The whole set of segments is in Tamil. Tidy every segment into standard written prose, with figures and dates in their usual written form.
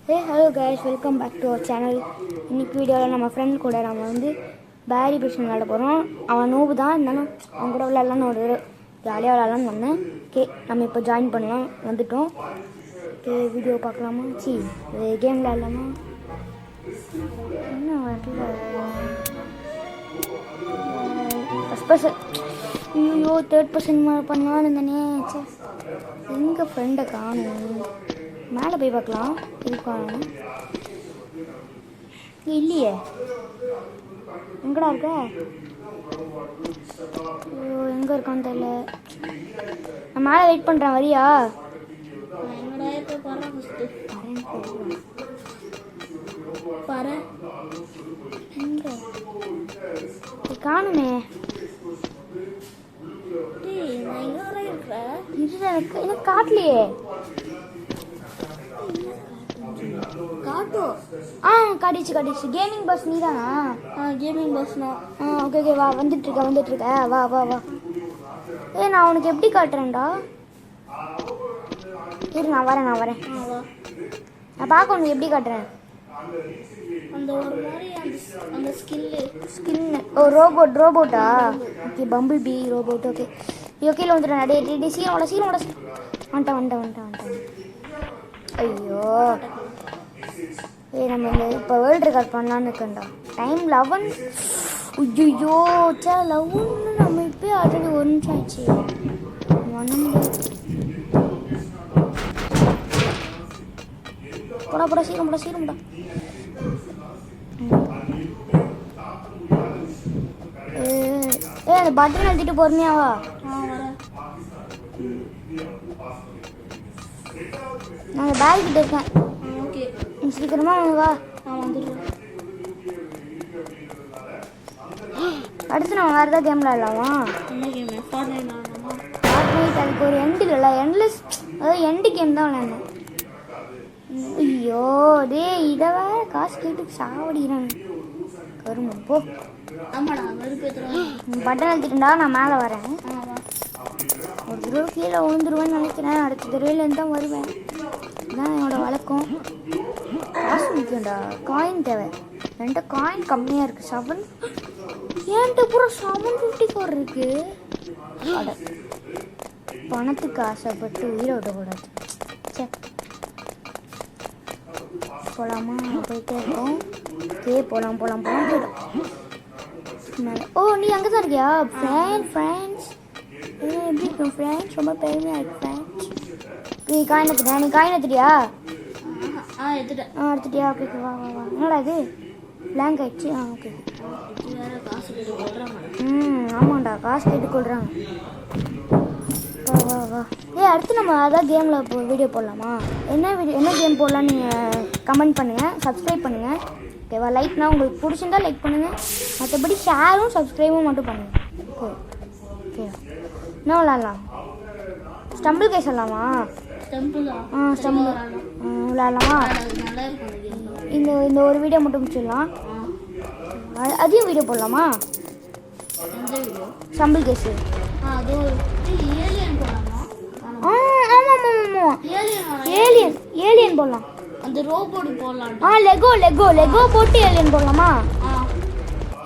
Hey, hello guys, welcome back to our channel. இன்னைக்கு வீடியோவில் நம்ம ஃப்ரெண்ட் கூட நம்ம வந்து பேரி பிரிஷன் விளையாட போகிறோம். அவன் நோவு தான் இருந்தாலும் அவன் கூட விளையாடலான்னு ஒரு ஜாலியாக விளையாடலான்னு வந்தேன். ஓகே, நம்ம இப்போ ஜாயின் பண்ணலாம், வந்துட்டோம். ஓகே, வீடியோ பார்க்கலாமா? கேம் விளையாடலாமா? என்ன வரல ஃபஸ்ட் பர்சன். ஐயோ, தேர்ட் பர்சன் பண்ணலான்னு இருந்தேனே. எங்கள் ஃப்ரெண்டை காணும். மேலே போய் பார்க்கலாம். இருக்காங்க இல்லையே, எங்கடா இருக்க? ஐயோ, எங்கே இருக்கான்னு தெரியல. நான் மேலே வெயிட் பண்ணுறேன், வரியா? எங்க காணுமே. எனக்கு காட்டலையே. காட்டிச்சு. கேமிங் பஸ் நீ தானா? கேமிங் பஸ்னா ஓகே ஓகே, வா, வந்துட்டு இருக்க. வா வா வா. நான் உனக்கு எப்படி காட்டுறேன்டா? இரு, நான் வரேன். நான் பார்க்க உனக்கு எப்படி காட்டுறேன். அந்த ஒரு மாதிரி அந்த ஸ்கின்னு ரோபோட்டா? Okay, bumble bee robot. Okay ஓகேல வந்துடுறேன். அடே சீக்கிரம் வந்துட்டேன். ஐயோ, நம்ம இந்த இப்போ வேர்ல்டு ரெக்கார்ட் பண்ணலான்னு இருக்கேன்டா. டைம் 11. ஐயோ, 11 நம்ம இப்போ ஆல்ரெடி 1 நிமிஷம் ஆச்சு. போடா சீக்கிரம். அந்த பட்டன் அழுத்திட்டு பொறுமையாவா? நான் பேக் கிட்ட இருக்கேன். சீக்கிரமா வா. அடுத்து நம்ம வேறு ஏதாவது கேம் விளையாடலாமா? அதுக்கு ஒரு எண்டு இல்லைல்ல, எண்ட்லெஸ், அதாவது எண்டு கேம் தான் விளையாடணும். ஐயோ டே, இதை வேற காசு கேட்டு சாவடிக்கிறாங்க. கரும்பு போ. பட்டன் அழுத்திட்டுண்டா, நான் மேலே வரேன். ஒரு தடவை கீழே விழுந்துருவேன்னு நினைக்கிறேன். அடுத்த தடவையிலேருந்து தான் வருவேன். இதுதான் என்னோட வழக்கம். காசு முக்கியம்டா, காயின் தேவை. என்கிட்ட காயின் கம்மியாக இருக்குது. 7 என்கிட்ட பூரா 754 இருக்குது. அட, பணத்துக்கு ஆசைப்பட்டு உயிரை விடக்கூடாது. சே, போகலாமா? போயிட்டே இருக்கோம். போகலாம் போயிடும். ஓ, நீ அங்கே தான் இருக்கியா? ஃப்ரெண்ட்ஸ் எப்படி இருக்கும் ஃப்ரெண்ட்ஸ்? ரொம்ப பெருமையாக இருக்கு ஃப்ரெண்ட்ஸ். நீ காயின் எடுத்துட்டியா? எடுத்துட்டியா? ஓகே, வா. என்னடா இது பிளாங்க் ஆயிடுச்சு. ஓகே. ஆமாண்டா, காசு கேட்டு கொள்றாங்க. வா. அடுத்து நம்ம அதான் கேமில் வீடியோ போடலாமா? என்ன கேம் போடலான்னு நீங்கள் கமெண்ட் பண்ணுங்கள், சப்ஸ்கிரைப் பண்ணுங்கள். ஓகேவா? லைக்னா உங்களுக்கு பிடிச்சிருந்தா லைக் பண்ணுங்கள். மற்றபடி ஷேரும் சப்ஸ்கிரைபும் மட்டும் பண்ணுங்கள். ஓகே, என்ன விளாட்லாம்? ஸ்டம்பிள் கேஸ் விளாட்லாமா? ஸ்டம்பிள் விளாட்லாமா? இந்த ஒரு வீடியோ மட்டும் முடிச்சிடலாம். அதையும் வீடியோ போடலாமா? Stumble case. ஆமாம், ஏலியன் போடலாம். அந்த ரோபோட் போடலாம். லெகோ போட்டு ஏலியன் போடலாமா?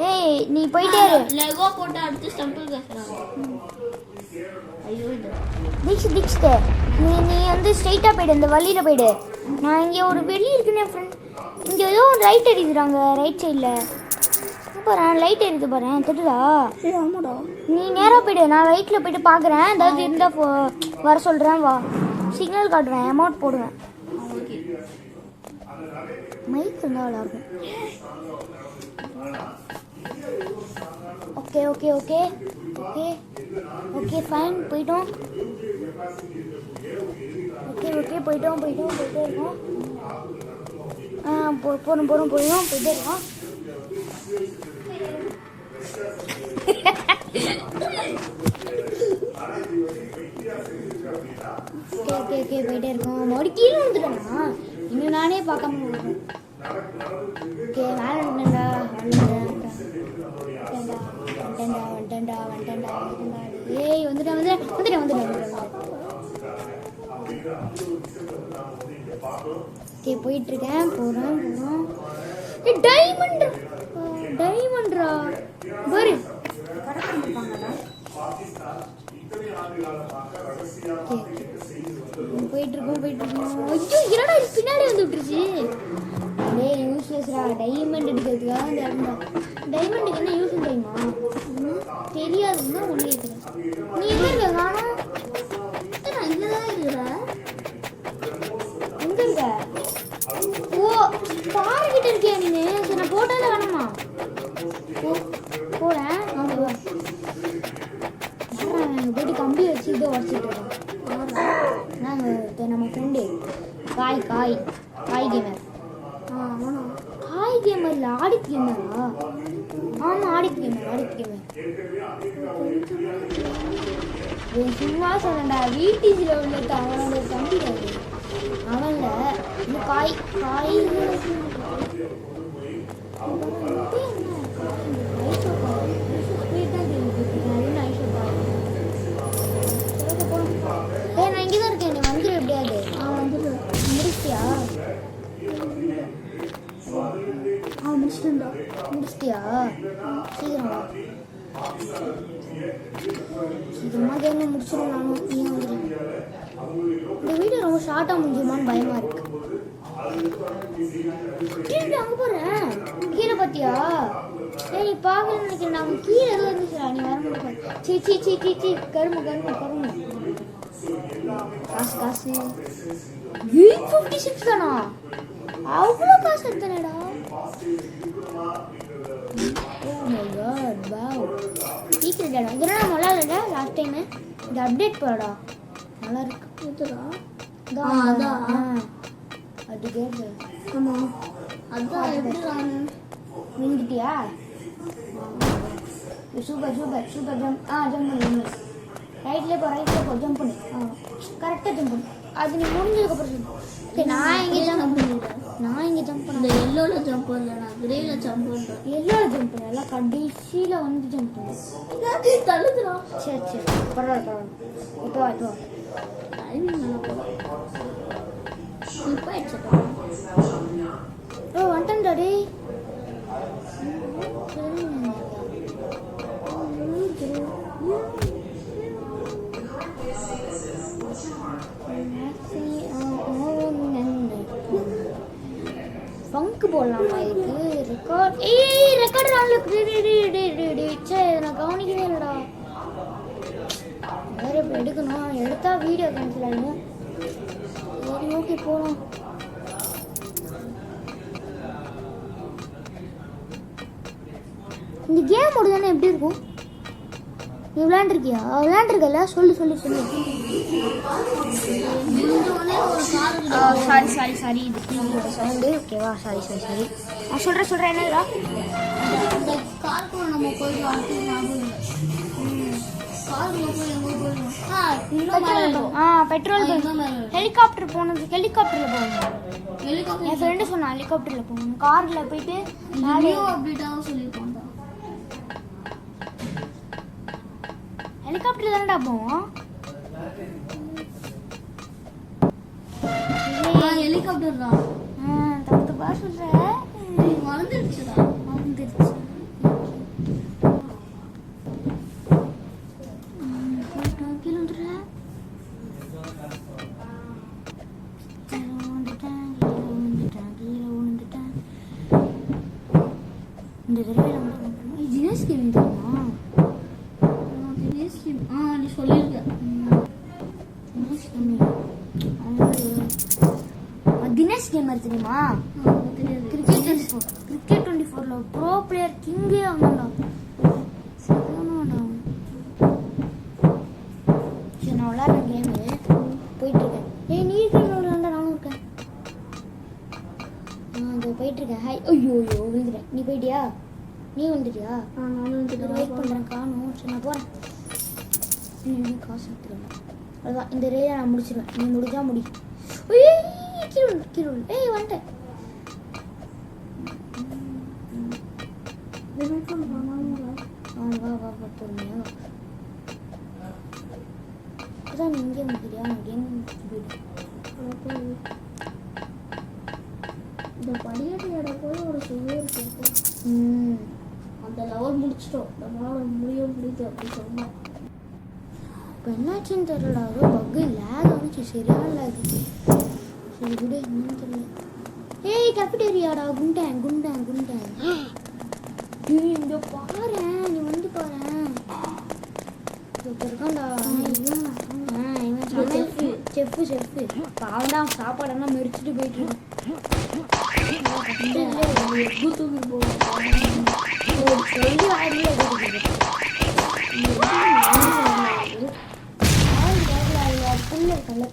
ஏய், நீ போயிட்டே இரு. லெகோ போட்டு அடுத்து ஸ்டம்பிள் கேஸ். ஐயோ, தீக்ஷிதே, நீ வந்து ஸ்ட்ரைட்டாக போயிடு, இந்த வழியில் போயிடு. நான் இங்கே ஒரு வெளி இருக்குன்னு என் ஃப்ரெண்ட் இங்கே ஏதோ லைட் எரியுதுறாங்க ரைட் சைடில். பாரு, லைட் எரியுது பாரு, தெரியுதா? ஆமாடா. நீ நேராக போயிடு, நான் ரைட்டில் போயிட்டு பார்க்குறேன். ஏதாவது இருந்தால் வர சொல்கிறேன். வா, சிக்னல் காட்டுவேன், அமௌண்ட் போடுவேன். மைக் இருந்தால் விளாடுவேன். ஓகே ஃபைன், போயிட்டோம். ஓகே போயிட்டோம். போயிட்டே இருக்கோம். போயிட்டே இருக்கோம். ஓகே போயிட்டே இருக்கோம். மறுபடியும் கீழே வந்துட்டேன்னா இன்னும் நானே பார்க்காம இருக்கேன். ஓகே, மேலே வந்துட்டேன்டா. வந்துட்டேன்டா. ஏய், வந்துட்டேன். ஓகே போயிட்டு இருக்கேன். போறோம். டைமண்ட்ரா பாரு போயிட்டு இருக்கோம். ஐயோ என்னடா இது பின்னாடி வந்து விட்டுருச்சு. டேய் யூஸ்லெஸ்ரா. டைமண்ட் எடுக்கிறதுக்காக அந்த இடம். டைமண்டுக்கு என்ன யூஸ் தெரியுமா? தெரியாதுன்னா ஒண்ணு கேட்குறேன். நீ எங்க இருக்க காணோம்? நான் இங்கதான் இருக்கிறேன். எங்க இருக்க? ஓ பாருகிட்ட இருக்கியா நீ? சரி நான் போட்டால வேணுமா? போறேன். போயிட்டு கம்பி வச்சு இதை உடச்சிட்டு இருக்கோம். நாங்கள் நம்ம ஃப்ரெண்டு காய் கேமர். காய் கேமர் இல்லை ஆடிட் கேமரா? ஆமாம் ஆடிட் கேமர். சும்மா சொன்னேன்டா. வீட்டில் உள்ள அவனோட தம்பி அவன்ல இந்த காய் நான் இங்கேதான் இருக்கேன். நீ வந்துடு எப்படியாது. முடிச்சிட்டியா? முடிச்சிட்டியா? சீக்கிரமா கேம் முடிச்சிடும். நானும் நீ வந்துடுறேன். இந்த வீடியோ ரொம்ப ஷார்ட்டா முடிஞ்சுமான்னு பயமா இருக்கு. அங்க போறேன். கீழே பாத்தியா? நீ பாக்கலன்னு நினைக்கிறேன். நாங்க கீழே ஏதோ இருந்துச்சா? நீ வர முடியாது. சீ கரும காசு 856 தானா? அவ்வளோ காசு எடுத்தனேடா. Oh my god, wow. சீக்கிரடா. இதெல்லாம் நல்லா இல்லடா. லாஸ்ட் டைம் இந்த அப்டேட் போடா. நல்லா இருக்கு. இதுடா. அதான். அது கேட். ஆமா. அதான் எப்படிடா நின்னுட்டியா? Super jump. ஜம்ப் பண்ணு. ரைட்ல போ ஜம்ப் பண்ணு. கரெக்டா ஜம்ப் பண்ணு. அது நீ முடிஞ்சதுக்கு அப்புறம் சொல்லு. சரி நான் இங்க ஜம்ப் பண்ணேன். இந்த எல்லோல ஜம்ப் பண்ணல. நான் கிரேல ஜம்ப் பண்றேன். எல்லோல ஜம்ப் பண்ணல. எல்லாம் கடைசில வந்து ஜம்ப் பண்ணு. தள்ளுதுடா. சரி பரவாயில்ல. இப்போ டைமிங் நல்லா போகுது. இப்போ ஆயிடுச்சு. வந்துட்டேன்டா டேய். ஃபங்க் போடலாமா இதுக்கு? ரெக்கார்ட் நான் கவனிக்கவே இல்லைடா. வேற இப்போ எடுக்கணும். எடுத்தா வீடியோ கேன்சல் ஆகிடும். சரி ஓகே போகலாம். இந்த கேம் ஓடுதானே எப்படி இருக்கும்? நீ விளையாண்டுருக்கல? சொல்லு. சாரி இது டிவியோட சவுண்டு. ஓகேவா? சாரி. நான் சொல்கிறேன் என்னடா. இந்த காருக்குள்ள நம்ம போயிடலாம். பெட்ரோல் ஹெலிகாப்டர் போனது. ஹெலிகாப்டரில் போகணும். என் ஃப்ரெண்டு சொன்னான் ஹெலிகாப்டரில் போகணும். காரில் போயிட்டு அப்படிதான் சொல்லியிருக்கோம். ஹெலிகாப்டர் தானடா போவோம். ஹெலிகாப்டர் தான். தப்பா சொல்ற. மறந்துருச்சு. கீழே வந்துடுற. இந்த தடவை தினேஷ் கேம் தெரியுமா? நீ சொல்லியிருக்க. தினேஷ் கேமர் தெரியுமா? கிரிக்கெட் 24ல ப்ரோ பிளேயர் கிங்கே அவன்டா. சரி நான் விளையாடுற கேமு போயிட்டு இருக்கேன். நீ இருக்கேன். நானும் இருக்கேன். இதோ போயிட்டு இருக்கேன். ஹாய். ஐயோ விழுந்துட்டேன். நீ போயிட்டியா? நீ வந்துட்டியா? வெயிட் பண்ணுறேன். காணும். சரி நான் போகிறேன். காசு எடுத்துருவேன். அதுதான் இந்த ரேயை நான் முடிச்சிடுவேன். நீ முடிஞ்சா முடி. கீழே வந்துட்டேன். வா பொறுமையா. தான் நீ இங்கே வந்துக்கிறியா கேம் போயிடு. இந்த படிக்கட்டு இடம் போய் ஒரு சுவர் கேட்கும். அந்த லெவல் முடிச்சிட்டோம், நம்மளால முடியுது அப்படி சொன்னோம். இப்போ என்னாச்சுன்னு தெரியல, அதோ பக்கு லேக் ஆனிச்சு, சரியான லேக். சரி விடு, என்னன்னு தெரியல. ஏய் கேபிட்டேரியாடா, குண்டேன் குண்டேன் குண்டேன். இங்கே பாரு, நீ வந்து பாரு இருக்காண்டா. இவன் செஃப்பு செஃப்பு பாவண்டா, சாப்பாடெல்லாம் மெரிச்சிட்டு போயிட்டு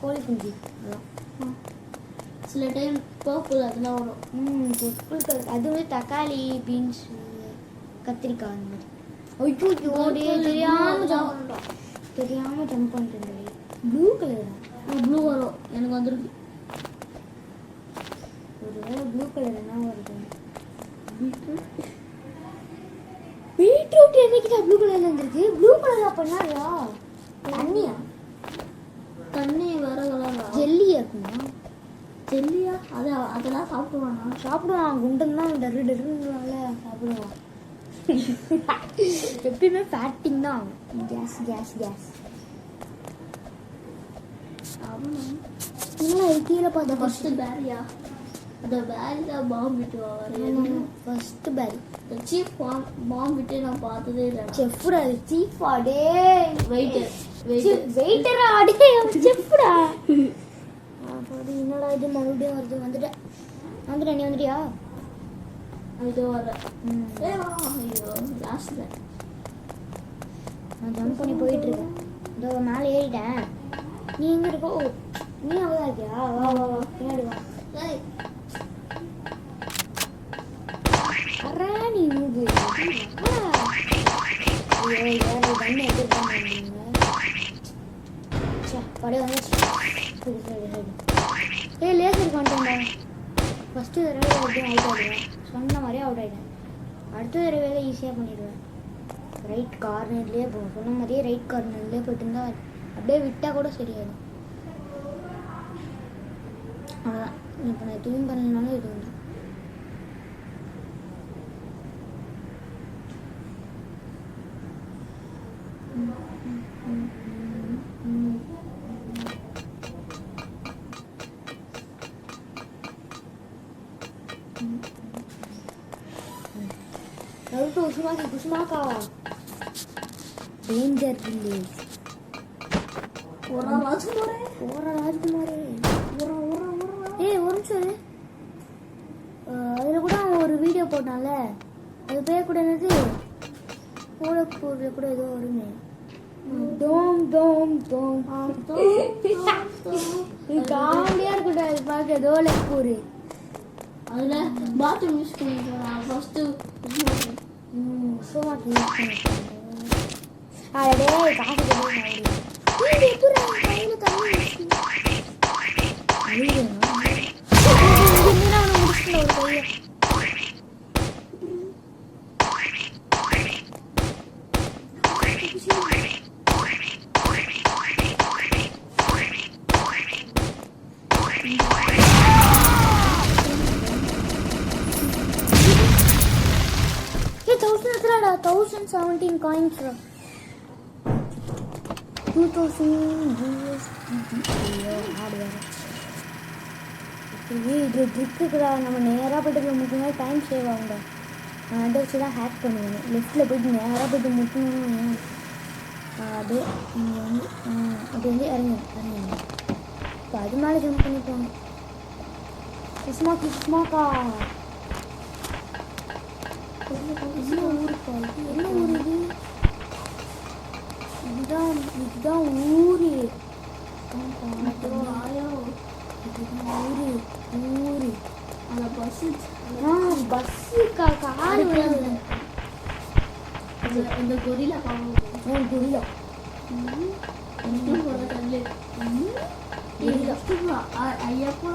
கோழி குஞ்சு சில டைம் பர்பிள் அதெல்லாம் வரும். பர்பிள் அது வந்து தக்காளி, பீன்ஸ், கத்திரிக்காய் அந்த மாதிரி. ஐயோ தெரியாம ஜம்ப் பண்ணிட்டேன். ப்ளூ கலர் ப்ளூ வரும் எனக்கு வந்துருக்கு. ஒருவேளை ப்ளூ கலர் என்ன வருது? பீட்ரூட் என்னைக்கு ப்ளூ கலர்ல வந்துருக்கு? ப்ளூ கலர் அப்பனா தண்ணியா? தண்ணி வேற கலர் ஜெல்லியா இருக்குமா? ஜெல்லியா? அதெல்லாம் சாப்பிடுவான். குண்டன் தான் டரு டருனால சாப்பிடுவான். எப்பயுமே ஃபேட்டிங் தான். கேஸ் கேஸ் கேஸ் கீழே பார்த்தா ஃபர்ஸ்ட் பேரியா? அந்த பேரி தான் பாம்பு விட்டு வர ஃபர்ஸ்ட் பேரி. சீஃப் பாம்பு விட்டு நான் பார்த்ததே இல்லை. செஃப்டா சீஃபா? டே வெயிட்டரா? அடே செஃப்டா. என்னடா இது மறுபடியும் வருது? வந்துட்டேன் நீ வந்துட்டியா? இதோ வர. ஐயோ லாஸ்ட்ல நான் ஜம்ப் பண்ணி போயிட்டு இருக்கேன். இதோ மேலே ஏறிட்டேன். நீ எங்க இருக்கோ? நீ அவ்வளோ இருக்கியா? வா வா வா பின்னாடி வா. நீ மூடு. பண்ணி எடுத்துருக்காங்க படைய வந்துச்சு. சரி சரி சரி. லேசர் கான்டென்டா ஃபஸ்ட்டு தடவை அப்படியே அவுட் ஆகிடுவேன். சொன்ன மாதிரியே அவுட் ஆகிட்டேன். அடுத்த தடவையில ஈஸியாக பண்ணிடுவேன். ரைட் கார்னர்லேயே போகும். சொன்ன மாதிரியே ரைட் கார்னர்லேயே போயிட்டு இருந்தால் அப்படியே விட்டால் கூட சரியாயிடும். அவ்வளோதான். இப்போ நான் எதுவும் பண்ணலனாலும் இது வந்து குசுமாக்கா டேஞ்சர் வில்லேஜ். ராஜ்குமாரே ஏய் ஒரு நிமிஷம். அதில் கூட அவன் ஒரு வீடியோ போட்டான்ல, அது பேர் கூட என்னது? கோலப்பூரில் கூட ஏதோ வருமே. டோம் டோம் டோம் காமெடியாக இருக்கட்டும். அது பார்க்க டோலப்பூர். அதில் பாத்ரூம் யூஸ் பண்ணிக்கலாம். ஃபஸ்ட்டு அடே காசு $1,000 $1,017 coins. 2000 இது ட்ரிக்குடா. நம்ம நேராக போய்ட்டு முக்கியமாக டைம் சேவ் ஆகுங்க. நான் அதை வச்சு தான் ஹேக் பண்ணுவேன். லெஃப்ட்டில் போய்ட்டு நேராக போய்ட்டு முட்டணும். அது நீங்கள் வந்து அப்படி வந்து இறங்குங்க. இப்போ அது மேலே ஜம்ப் பண்ணிப்போங்க. கிஸ்மாக்கா என்ன ஊருப்பா? என்ன ஊர் இது? இதுதான் ஊரு. ஊரு அந்த பஸ்ஸு காரு இந்த கொரிலா பாவம். கொரிலா ஐயப்பா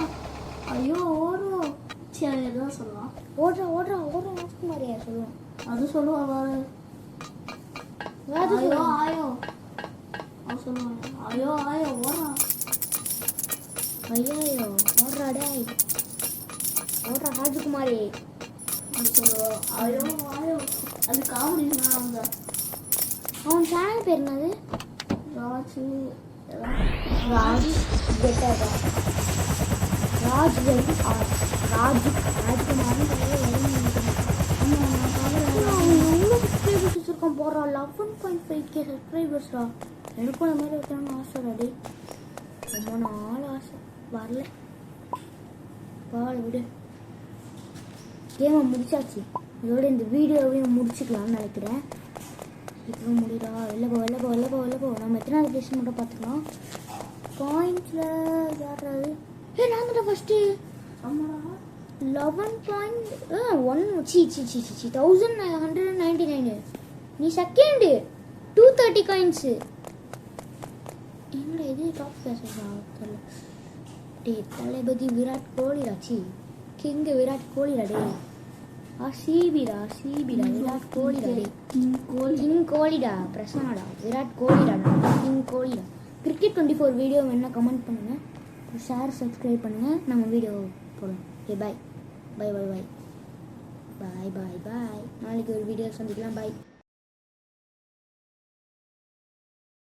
ஐயோ ஓடும். சரி எதாவது சொல்லலாம். ஓடுறா மாதிரியா சொல்லுவான். அது சொல்லுவாங்க. ஆயோ சொல்லுவாங்க. ஐயோ ஐயோ ஓடுறா. ஐயோ ஓடுறா டேய். ஓடுறா ராஜகுமாரி. ஐயோ ஐயோ அது காமெடி அவங்க. அவன் சேனல் பேர் என்னது? ராஜ் பெட்டர் ராஜ் ராஜ்குமாரி வச்சிருக்கான் போடுறா. 11.5K சப்ஸ்கிரைபர்ஸ்டா. எனக்கும் அந்த மாதிரி வைக்கணும்னு ஆசைடா டே. ரொம்ப நாள் ஆசை வரல. பால் விடு. கேமை முடிச்சாச்சு. இதோட இந்த வீடியோவையும் முடிச்சுக்கலாம்னு நினைக்கிறேன். இப்போ முடியடா. வெளில போ. நம்ம எத்தனாவது பேச மட்டும் பார்த்துக்கலாம். பாயிண்ட்ஸில் யாராவது நான் தான் ஃபஸ்ட்டு. ஆமாடா 11.199. நீ செகண்டு 230 காயின்ஸு. என்னடா இது டாப் பேசுறா தெரியல. டே தளபதி விராட் கோலிராச்சி. கிங் விராட் கோலிடா டே. சிபிடா விராட் கோலிடா டே. கிங் கோலிடா பிரசனாடா. விராட் கோலிடா கிங் கோலிடா. கிரிக்கெட் 24 வீடியோ வேணா கமெண்ட் பண்ணுங்க. ஷேர் சப்ஸ்கிரைப் பண்ணுங்க. நம்ம வீடியோ போடலாம். Okay bye. நாளைக்கு ஒரு வீடியோ சந்திக்கலாம். பாய்.